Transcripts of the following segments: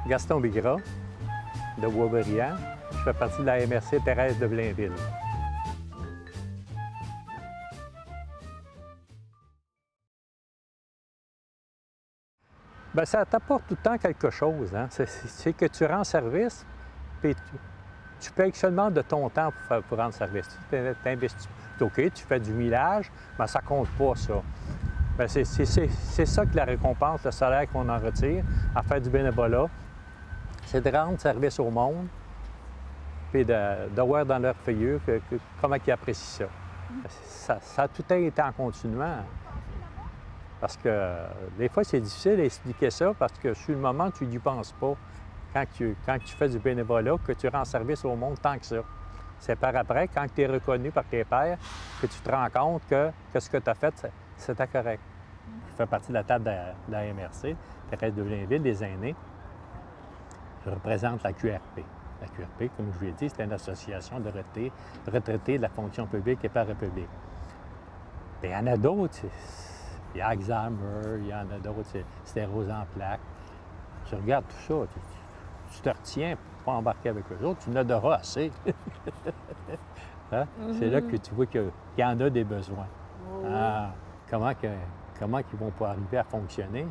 Gaston Bigra, de Boisbriand. Je fais partie de la MRC Thérèse de Blainville. Bien, ça t'apporte tout le temps quelque chose. Hein? C'est que tu rends service, puis tu payes seulement de ton temps pour rendre service. Tu t'investis. OK, tu fais du millage, mais ça ne compte pas, ça. Bien, c'est ça que la récompense, le salaire qu'on en retire à faire du bénévolat. C'est de rendre service au monde, puis de voir dans leur figure comment ils apprécient ça. Ça a tout été en continuant. Parce que des fois, c'est difficile d'expliquer ça parce que sur le moment, tu n'y penses pas. Quand tu fais du bénévolat, que tu rends service au monde tant que ça. C'est par après, quand tu es reconnu par tes pairs, que tu te rends compte que ce que tu as fait, c'était correct. Je fais partie de la table de la MRC, Thérèse de Blainville, des aînés. Je représente la QRP. La QRP, comme je vous l'ai dit, c'est une association de retraités de la fonction publique et parapublique. Puis il y en a d'autres. Il y a Alzheimer, il y en a d'autres, sclérose en plaques. Tu regardes tout ça, tu te retiens pour pas embarquer avec eux autres, tu n'auras assez. Hein? C'est là que tu vois qu'il y en a des besoins. Oh. Ah, comment ils vont pas arriver à fonctionner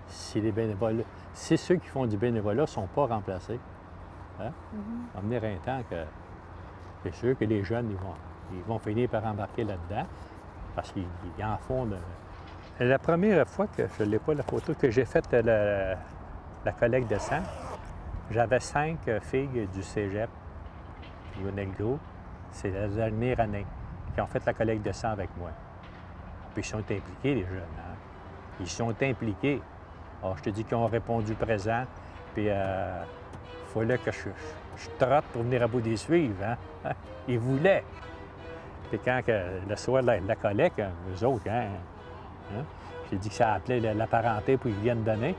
si les bénévoles, si ceux qui font du bénévolat ne sont pas remplacés? Hein? Il va venir un temps que c'est sûr que les jeunes, ils vont finir par embarquer là-dedans parce qu'ils en font de... La première fois que, je n'ai pas la photo, que j'ai fait la collecte de sang, j'avais 5 filles du cégep qui venaient le groupe. C'est la dernière année qui ont fait la collecte de sang avec moi. Puis ils sont impliqués, les jeunes. Hein? Ils sont impliqués. Alors, je te dis qu'ils ont répondu présent, puis il fallait que je trotte pour venir à bout des suivre. Hein? Ils voulaient. Puis quand le soir de la collecte, eux autres, hein? J'ai dit que ça appelait la parenté pour qu'ils viennent donner.